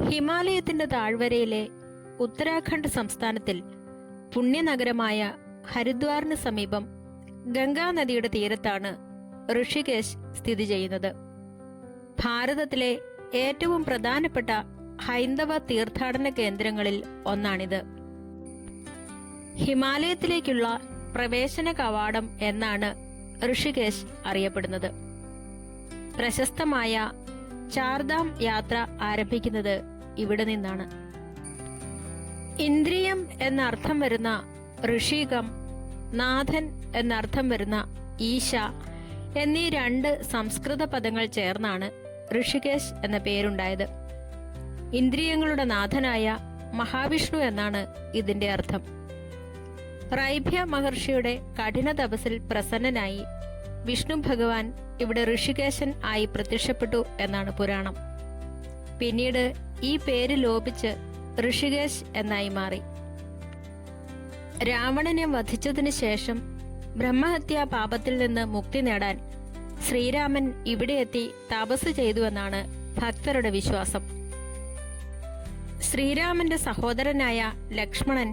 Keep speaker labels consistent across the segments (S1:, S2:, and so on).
S1: ഹിമാലയത്തിന്റെ താഴ്വരയിലെ ഉത്തരാഖണ്ഡ് സംസ്ഥാനത്തിൽ പുണ്യനഗരമായ ഹരിദ്വാറിന് സമീപം ഗംഗാനദിയുടെ തീരത്താണ് ഋഷികേശ് സ്ഥിതി ചെയ്യുന്നത്. ഭാരതത്തിലെ ഏറ്റവും പ്രധാനപ്പെട്ട ഹൈന്ദവ തീർത്ഥാടന കേന്ദ്രങ്ങളിൽ ഒന്നാണിത്. ഹിമാലയത്തിലേക്കുള്ള പ്രവേശന കവാടം എന്നാണ് ഋഷികേശ് അറിയപ്പെടുന്നത്. പ്രശസ്തമായ ചാർധാം യാത്ര ആരംഭിക്കുന്നത് ഇവിടെ നിന്നാണ്. ഇന്ദ്രിയം എന്നർത്ഥം വരുന്ന ഋഷികം, നാഥൻ എന്നർത്ഥം വരുന്ന ഈശ എന്നീ രണ്ട് സംസ്കൃത പദങ്ങൾ ചേർന്നാണ് ഋഷികേശ് എന്ന പേരുണ്ടായത്. ഇന്ദ്രിയങ്ങളുടെ നാഥനായ മഹാവിഷ്ണു എന്നാണ് ഇതിന്റെ അർത്ഥം. റൈഭ്യ മഹർഷിയുടെ കഠിന തപസ്സിൽ പ്രസന്നനായി വിഷ്ണു ഭഗവാൻ ഇവിടെ ഋഷികേശൻ ആയി പ്രത്യക്ഷപ്പെട്ടു എന്നാണ് പുരാണം. പിന്നീട് ഈ പേര് ലോപിച്ച് ഋഷികേശ് എന്നായി മാറി. രാവണനെ വധിച്ചതിനു ശേഷം ബ്രഹ്മഹത്യാ പാപത്തിൽ നിന്ന് മുക്തി നേടാൻ ശ്രീരാമൻ ഇവിടെ എത്തി തപസ് ചെയ്തുവെന്നാണ് ഭക്തരുടെ വിശ്വാസം. ശ്രീരാമന്റെ സഹോദരനായ ലക്ഷ്മണൻ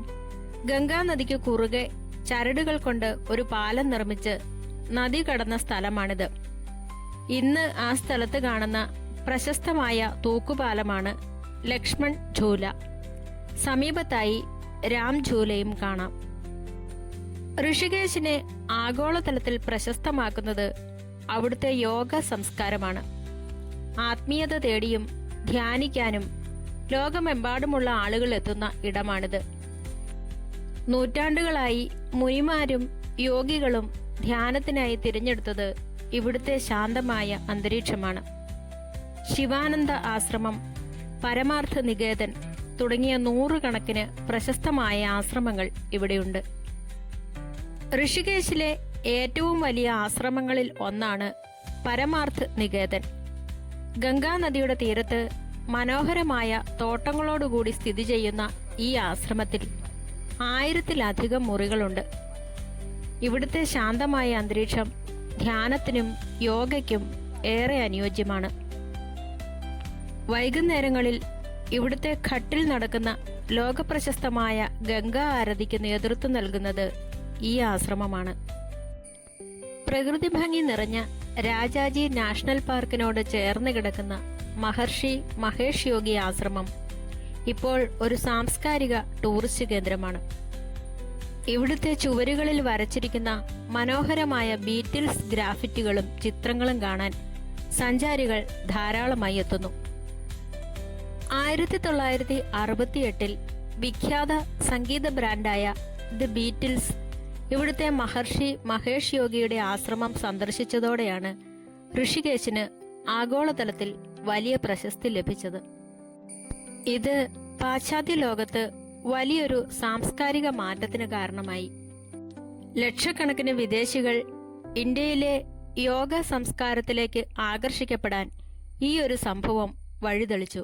S1: ഗംഗാനദിക്ക് കുറുകെ ചരടുകൾ കൊണ്ട് ഒരു പാലം നിർമ്മിച്ച് നദി കടന്ന സ്ഥലമാണിത്. ഇന്ന് ആ സ്ഥലത്ത് കാണുന്ന പ്രശസ്തമായ തൂക്കുപാലമാണ് ലക്ഷ്മൺ ഝൂല. സമീപത്തായി രാം ഝൂലയും കാണാം. ഋഷികേശിനെ ആഗോളതലത്തിൽ പ്രശസ്തമാക്കുന്നത് അവിടുത്തെ യോഗ സംസ്കാരമാണ്. ആത്മീയത തേടിയും ധ്യാനിക്കാനും ലോകമെമ്പാടുമുള്ള ആളുകൾ എത്തുന്ന ഇടമാണിത്. നൂറ്റാണ്ടുകളായി മുനിമാരും യോഗികളും ധ്യാനത്തിനായി തിരഞ്ഞെടുത്തത് ഇവിടുത്തെ ശാന്തമായ അന്തരീക്ഷമാണ്. ശിവാനന്ദ ആശ്രമം, പരമാർത്ഥ നികേതൻ തുടങ്ങിയ നൂറുകണക്കിന് പ്രശസ്തമായ ആശ്രമങ്ങൾ ഇവിടെയുണ്ട്. ഋഷികേശിലെ ഏറ്റവും വലിയ ആശ്രമങ്ങളിൽ ഒന്നാണ് പരമാർത്ഥ നികേതൻ. ഗംഗാനദിയുടെ തീരത്ത് മനോഹരമായ തോട്ടങ്ങളോടുകൂടി സ്ഥിതി ചെയ്യുന്ന ഈ ആശ്രമത്തിൽ 1000-ലധികം മുറികളുണ്ട്. ഇവിടുത്തെ ശാന്തമായ അന്തരീക്ഷം ധ്യാനത്തിനും യോഗയ്ക്കും ഏറെ അനുയോജ്യമാണ്. വൈകുന്നേരങ്ങളിൽ ഇവിടുത്തെ ഘട്ടിൽ നടക്കുന്ന ലോകപ്രശസ്തമായ ഗംഗാ ആരതിക്ക് നേതൃത്വം നൽകുന്നത് ഈ ആശ്രമമാണ്. പ്രകൃതി ഭംഗി നിറഞ്ഞ രാജാജി നാഷണൽ പാർക്കിനോട് ചേർന്ന് കിടക്കുന്ന മഹർഷി മഹേഷ് യോഗി ആശ്രമം ഇപ്പോൾ ഒരു സാംസ്കാരിക ടൂറിസ്റ്റ് കേന്ദ്രമാണ്. ഇവിടുത്തെ ചുവരുകളിൽ വരച്ചിരിക്കുന്ന മനോഹരമായ ബീറ്റിൽസ് ഗ്രാഫിറ്റികളും ചിത്രങ്ങളും കാണാൻ സഞ്ചാരികൾ ധാരാളമായി എത്തുന്നു. 1968 വിഖ്യാത സംഗീത ബ്രാൻഡായ ദി ബീറ്റിൽസ് ഇവിടുത്തെ മഹർഷി മഹേഷ് യോഗിയുടെ ആശ്രമം സന്ദർശിച്ചതോടെയാണ് ഋഷികേശിന് ആഗോളതലത്തിൽ വലിയ പ്രശസ്തി ലഭിച്ചത്. ഇത് പാശ്ചാത്യ ലോകത്ത് വലിയൊരു സാംസ്കാരിക മാറ്റത്തിന് കാരണമായി. ലക്ഷക്കണക്കിന് വിദേശികൾ ഇന്ത്യയിലെ യോഗ സംസ്കാരത്തിലേക്ക് ആകർഷിക്കപ്പെടാൻ ഈ ഒരു സംഭവം വഴിതെളിച്ചു.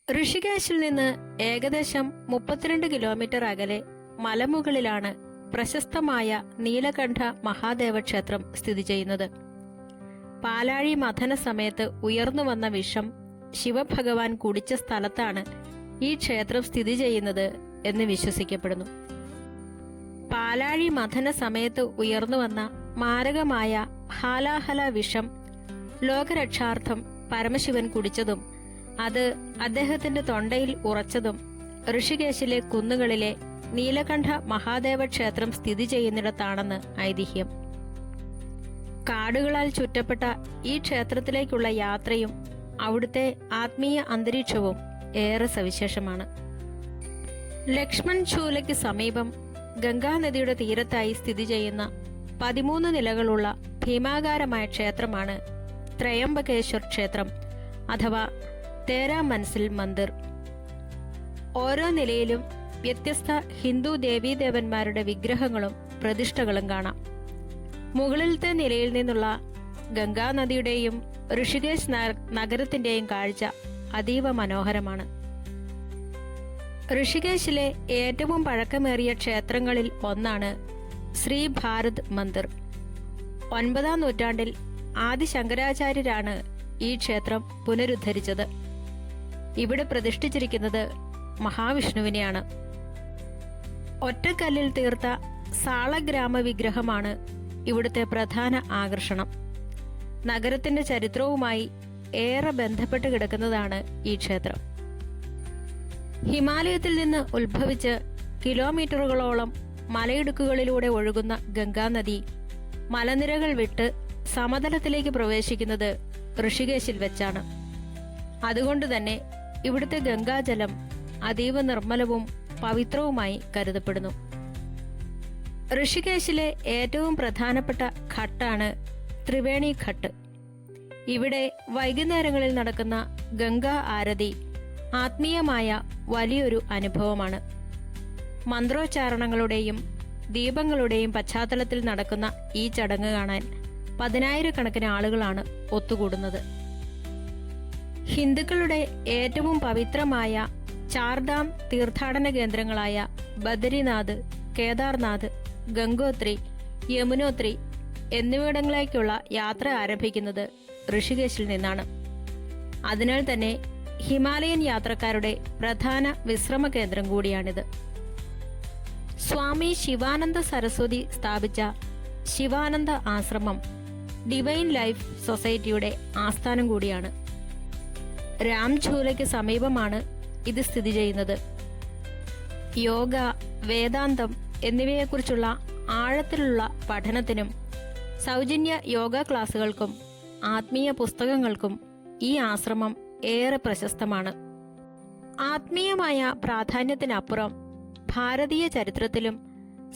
S1: ഋഷികേശിൽ നിന്ന് ഏകദേശം 32 കിലോമീറ്റർ അകലെ മലമുകളിലാണ് പ്രശസ്തമായ നീലകണ്ഠ മഹാദേവ ക്ഷേത്രം സ്ഥിതി ചെയ്യുന്നത്. പാലാഴി മഥന സമയത്ത് ഉയർന്നു വന്ന വിഷം ശിവഭഗവാൻ കുടിച്ച സ്ഥലത്താണ് ഈ ക്ഷേത്രം സ്ഥിതി ചെയ്യുന്നത് എന്ന് വിശ്വസിക്കപ്പെടുന്നു. പാലാഴി മഥന സമയത്ത് ഉയർന്നു വന്ന മാരകമായ ഹാലാഹല വിഷം ലോകരക്ഷാർത്ഥം പരമശിവൻ കുടിച്ചതും അത് അദ്ദേഹത്തിന്റെ തൊണ്ടയിൽ ഉറച്ചതും ഋഷികേശിലെ കുന്നുകളിലെ നീലകണ്ഠ മഹാദേവ ക്ഷേത്രം സ്ഥിതി ചെയ്യുന്നിടത്താണെന്ന് ഐതിഹ്യം. കാടുകളാൽ ചുറ്റപ്പെട്ട ഈ ക്ഷേത്രത്തിലേക്കുള്ള യാത്രയും അവിടുത്തെ ആത്മീയ അന്തരീക്ഷവും ഏറെ സവിശേഷമാണ്. ലക്ഷ്മൺ ഝൂലയ്ക്ക് സമീപം ഗംഗാനദിയുടെ തീരത്തായി സ്ഥിതി ചെയ്യുന്ന 13 നിലകളുള്ള ഭീമാകാരമായ ക്ഷേത്രമാണ് ത്രയംബകേശ്വർ ക്ഷേത്രം അഥവാ തേരാ മൻസിൽ മന്ദിർ. ഓരോ നിലയിലും വ്യത്യസ്ത ഹിന്ദു ദേവീദേവന്മാരുടെ വിഗ്രഹങ്ങളും പ്രതിഷ്ഠകളും കാണാം. മുകളിലത്തെ നിലയിൽ നിന്നുള്ള ഗംഗാനദിയുടെയും ഋഷികേശ് നഗരത്തിന്റെയും കാഴ്ച അതീവ മനോഹരമാണ്. ഋഷികേശിലെ ഏറ്റവും പഴക്കമേറിയ ക്ഷേത്രങ്ങളിൽ ഒന്നാണ് ശ്രീ ഭാരത് മന്ദിർ. 9ാം നൂറ്റാണ്ടിൽ ആദി ശങ്കരാചാര്യരാണ് ഈ ക്ഷേത്രം പുനരുദ്ധരിച്ചത്. ഇവിടെ പ്രതിഷ്ഠിച്ചിരിക്കുന്നത് മഹാവിഷ്ണുവിനെയാണ്. ഒറ്റക്കല്ലിൽ തീർത്ത സാളഗ്രാമ വിഗ്രഹമാണ് ഇവിടുത്തെ പ്രധാന ആകർഷണം. നഗരത്തിന്റെ ചരിത്രവുമായി ഏറെ ബന്ധപ്പെട്ട് കിടക്കുന്നതാണ് ഈ ക്ഷേത്രം. ഹിമാലയത്തിൽ നിന്ന് ഉത്ഭവിച്ച് കിലോമീറ്ററുകളോളം മലയിടുക്കുകളിലൂടെ ഒഴുകുന്ന ഗംഗാനദി മലനിരകൾ വിട്ട് സമതലത്തിലേക്ക് പ്രവേശിക്കുന്നത് ഋഷികേശിൽ വെച്ചാണ്. അതുകൊണ്ട് തന്നെ ഇവിടുത്തെ ഗംഗാജലം അതീവ നിർമ്മലവും പവിത്രവുമായി കരുതപ്പെടുന്നു. ഋഷികേശിലെ ഏറ്റവും പ്രധാനപ്പെട്ട ഘട്ടാണ് ത്രിവേണി ഘട്ട്. ഇവിടെ വൈകുന്നേരങ്ങളിൽ നടക്കുന്ന ഗംഗാ ആരതി ആത്മീയമായ വലിയൊരു അനുഭവമാണ്. മന്ത്രോച്ചാരണങ്ങളുടെയും ദീപങ്ങളുടെയും പശ്ചാത്തലത്തിൽ നടക്കുന്ന ഈ ചടങ്ങ് കാണാൻ 10,000-കണക്കിന് ആളുകളാണ് ഒത്തുകൂടുന്നത്. ഹിന്ദുക്കളുടെ ഏറ്റവും പവിത്രമായ ചാർധാം തീർത്ഥാടന കേന്ദ്രങ്ങളായ ബദരിനാഥ്, കേദാർനാഥ്, ഗംഗോത്രി, യമുനോത്രി എന്നിവിടങ്ങളിലേക്കുള്ള യാത്ര ആരംഭിക്കുന്നത് ഋഷികേശിൽ നിന്നാണ്. അതിനാൽ തന്നെ ഹിമാലയൻ യാത്രക്കാരുടെ പ്രധാന വിശ്രമ കേന്ദ്രം കൂടിയാണിത്. സ്വാമി ശിവാനന്ദ സരസ്വതി സ്ഥാപിച്ച ശിവാനന്ദ ആശ്രമം ഡിവൈൻ ലൈഫ് സൊസൈറ്റിയുടെ ആസ്ഥാനം കൂടിയാണ്. രാംഝൂലയ്ക്ക് സമീപമാണ് ഇത് സ്ഥിതി ചെയ്യുന്നത്. യോഗ, വേദാന്തം എന്നിവയെക്കുറിച്ചുള്ള ആഴത്തിലുള്ള പഠനത്തിനും സൗജന്യ യോഗ ക്ലാസുകൾക്കും ആത്മീയ പുസ്തകങ്ങൾക്കും ഈ ആശ്രമം ഏറെ പ്രശസ്തമാണ്. ആത്മീയമായ പ്രാധാന്യത്തിനപ്പുറം ഭാരതീയ ചരിത്രത്തിലും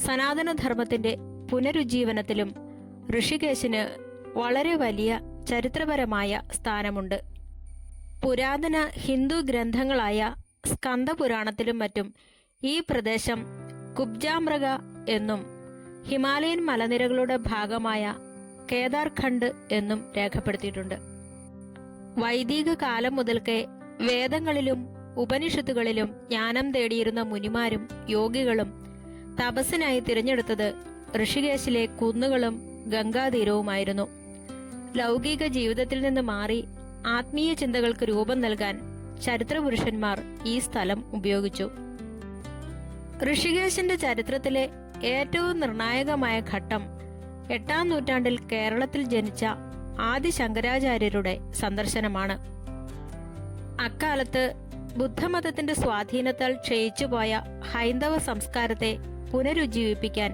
S1: സനാതനധർമ്മത്തിന്റെ പുനരുജ്ജീവനത്തിലും ഋഷികേശിന് വളരെ വലിയ ചരിത്രപരമായ സ്ഥാനമുണ്ട്. പുരാതന ഹിന്ദു ഗ്രന്ഥങ്ങളായ സ്കന്ദപുരാണത്തിലും മറ്റും ഈ പ്രദേശം കുബ്ജാമൃഗ എന്നും ഹിമാലയൻ മലനിരകളുടെ ഭാഗമായ കേദാർഖണ്ഡ് എന്നും രേഖപ്പെടുത്തിയിട്ടുണ്ട്. വൈദിക കാലം മുതൽക്കേ വേദങ്ങളിലും ഉപനിഷത്തുകളിലും ജ്ഞാനം തേടിയിരുന്ന മുനിമാരും യോഗികളും തപസ്സിനായി തിരഞ്ഞെടുത്തത് ഋഷികേശിലെ കുന്നുകളും ഗംഗാതീരവുമായിരുന്നു. ലൗകിക ജീവിതത്തിൽ നിന്ന് മാറി ആത്മീയ ചിന്തകൾക്ക് രൂപം നൽകാൻ ചരിത്രപുരുഷന്മാർ ഈ സ്ഥലം ഉപയോഗിച്ചു. ഋഷികേശിന്റെ ചരിത്രത്തിലെ ഏറ്റവും നിർണായകമായ ഘട്ടം 8-ാം നൂറ്റാണ്ടിൽ കേരളത്തിൽ ജനിച്ച ആദി ശങ്കരാചാര്യരുടെ സന്ദർശനമാണ്. അക്കാലത്ത് ബുദ്ധമതത്തിന്റെ സ്വാധീനത്താൽ ക്ഷയിച്ചുപോയ ഹൈന്ദവ സംസ്കാരത്തെ പുനരുജ്ജീവിപ്പിക്കാൻ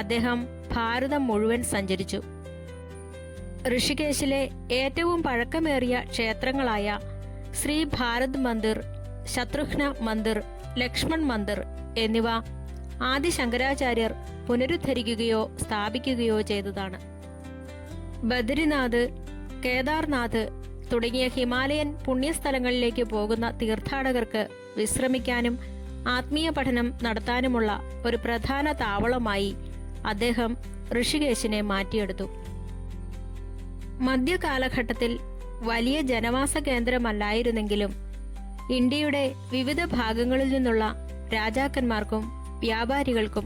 S1: അദ്ദേഹം ഭാരതം മുഴുവൻ സഞ്ചരിച്ചു. ഋഷികേശിലെ ഏറ്റവും പഴക്കമേറിയ ക്ഷേത്രങ്ങളായ ശ്രീ ഭാരത് മന്ദിർ, ശത്രുഘ്ന മന്ദിർ, ലക്ഷ്മൺ മന്ദിർ എന്നിവ ആദി ശങ്കരാചാര്യർ പുനരുദ്ധരിക്കുകയോ സ്ഥാപിക്കുകയോ ചെയ്തതാണ്. ബദരിനാഥ്, കേദാർനാഥ് തുടങ്ങിയ ഹിമാലയൻ പുണ്യസ്ഥലങ്ങളിലേക്ക് പോകുന്ന തീർത്ഥാടകർക്ക് വിശ്രമിക്കാനും ആത്മീയ പഠനം നടത്താനുമുള്ള ഒരു പ്രധാന താവളമായി അദ്ദേഹം ഋഷികേശിനെ മാറ്റിയെടുത്തു. മധ്യകാലഘട്ടത്തിൽ വലിയ ജനവാസ കേന്ദ്രമല്ലായിരുന്നെങ്കിലും ഇന്ത്യയുടെ വിവിധ ഭാഗങ്ങളിൽ നിന്നുള്ള രാജാക്കന്മാർക്കും വ്യാപാരികൾക്കും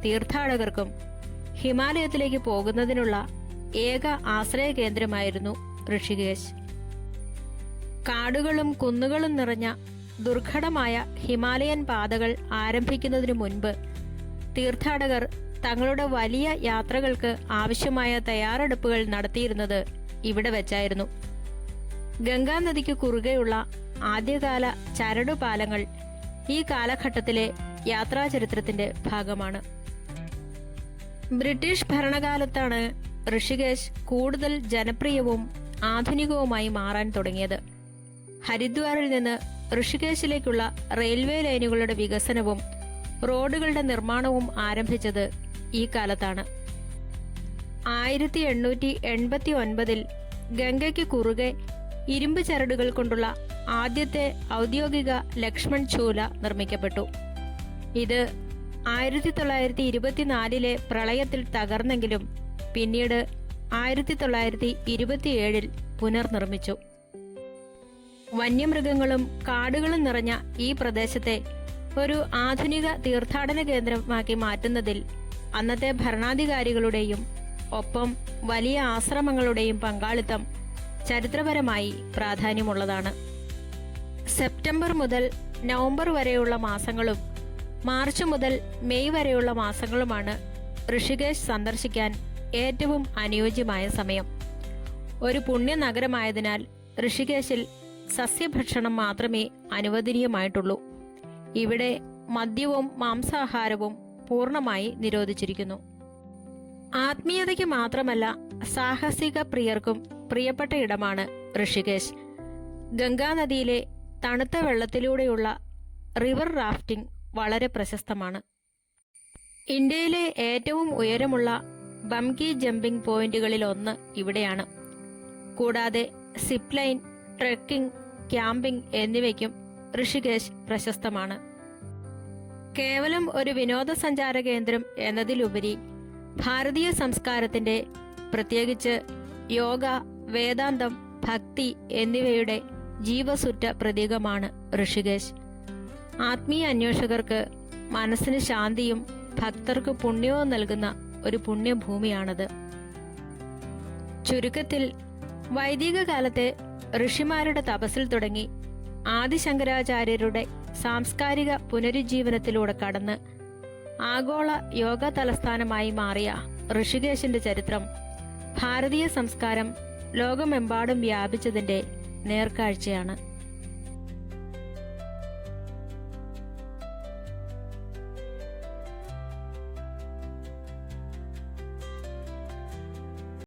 S1: തീർത്ഥാടകർക്കും ഹിമാലയത്തിലേക്ക് പോകുന്നതിനുള്ള ഏക ആശ്രയ കേന്ദ്രമായിരുന്നു ഋഷികേശ്. കാടുകളും കുന്നുകളും നിറഞ്ഞ ദുർഘടമായ ഹിമാലയൻ പാതകൾ ആരംഭിക്കുന്നതിനു മുൻപ് തീർത്ഥാടകർ തങ്ങളുടെ വലിയ യാത്രകൾക്ക് ആവശ്യമായ തയ്യാറെടുപ്പുകൾ നടത്തിയിരുന്നത് ഇവിടെ വെച്ചായിരുന്നു. ഗംഗാനദിക്ക് കുറുകെയുള്ള ആദ്യകാല ചരടുപാലങ്ങൾ ഈ കാലഘട്ടത്തിലെ യാത്രാചരിത്രത്തിന്റെ ഭാഗമാണ്. ബ്രിട്ടീഷ് ഭരണകാലത്താണ് ഋഷികേശ് കൂടുതൽ ജനപ്രിയവും ആധുനികവുമായി മാറാൻ തുടങ്ങിയത്. ഹരിദ്വാറിൽ നിന്ന് ഋഷികേശിലേക്കുള്ള റെയിൽവേ ലൈനുകളുടെ വികസനവും റോഡുകളുടെ നിർമ്മാണവും ആരംഭിച്ചത് ഈ കാലത്താണ്. 1889 ഗംഗയ്ക്ക് കുറുകെ ഇരുമ്പ് ചരടുകൾ കൊണ്ടുള്ള ആദ്യത്തെ ഔദ്യോഗിക ലക്ഷ്മൺ ഝൂല നിർമ്മിക്കപ്പെട്ടു. ഇത് 1924 പ്രളയത്തിൽ തകർന്നെങ്കിലും പിന്നീട് 1927 പുനർനിർമ്മിച്ചു. വന്യമൃഗങ്ങളും കാടുകളും നിറഞ്ഞ ഈ പ്രദേശത്തെ ഒരു ആധുനിക തീർത്ഥാടന കേന്ദ്രമാക്കി മാറ്റുന്നതിൽ അന്നത്തെ ഭരണാധികാരികളുടെയും ഒപ്പം വലിയ ആശ്രമങ്ങളുടെയും പങ്കാളിത്തം ചരിത്രപരമായി പ്രാധാന്യമുള്ളതാണ്. സെപ്റ്റംബർ മുതൽ നവംബർ വരെയുള്ള മാസങ്ങളും മാർച്ച് മുതൽ മെയ് വരെയുള്ള മാസങ്ങളുമാണ് ഋഷികേശ് സന്ദർശിക്കാൻ ഏറ്റവും അനുയോജ്യമായ സമയം. ഒരു പുണ്യനഗരമായതിനാൽ ഋഷികേശിൽ സസ്യഭക്ഷണം മാത്രമേ അനുവദനീയമായിട്ടുള്ളൂ. ഇവിടെ മദ്യവും മാംസാഹാരവും പൂർണ്ണമായി നിരോധിച്ചിരിക്കുന്നു. ആത്മീയതയ്ക്ക് മാത്രമല്ല സാഹസിക പ്രിയർക്കും പ്രിയപ്പെട്ട ഇടമാണ് ഋഷികേശ്. ഗംഗാനദിയിലെ തണുത്ത വെള്ളത്തിലൂടെയുള്ള റിവർ റാഫ്റ്റിംഗ് വളരെ പ്രശസ്തമാണ്. ഇന്ത്യയിലെ ഏറ്റവും ഉയരമുള്ള ബംഗി ജമ്പിംഗ് പോയിന്റുകളിൽ ഒന്ന് ഇവിടെയാണ്. കൂടാതെ സിപ്പ് ലൈൻ, ട്രെക്കിംഗ്, ക്യാമ്പിംഗ് എന്നിവയ്ക്കും ഋഷികേശ് പ്രശസ്തമാണ്. കേവലം ഒരു വിനോദസഞ്ചാര കേന്ദ്രം എന്നതിലുപരി ഭാരതീയ സംസ്കാരത്തിന്റെ, പ്രത്യേകിച്ച് യോഗ, വേദാന്തം, ഭക്തി എന്നിവയുടെ ജീവസുറ്റ പ്രതീകമാണ് ഋഷികേശ്. ആത്മീയ അന്വേഷകർക്ക് മനസ്സിന് ശാന്തിയും ഭക്തർക്ക് പുണ്യവും നൽകുന്ന ഒരു പുണ്യഭൂമിയാണത്. ചുരുക്കത്തിൽ, വൈദിക കാലത്തെ ഋഷിമാരുടെ തപസ്സിൽ തുടങ്ങി ആദിശങ്കരാചാര്യരുടെ സാംസ്കാരിക പുനരുജ്ജീവനത്തിലൂടെ കടന്ന് ആഗോള യോഗ തലസ്ഥാനമായി മാറിയ ഋഷികേശിന്റെ ചരിത്രം ഭാരതീയ സംസ്കാരം ലോകമെമ്പാടും വ്യാപിച്ചതിന്റെ നേർക്കാഴ്ചയാണ്.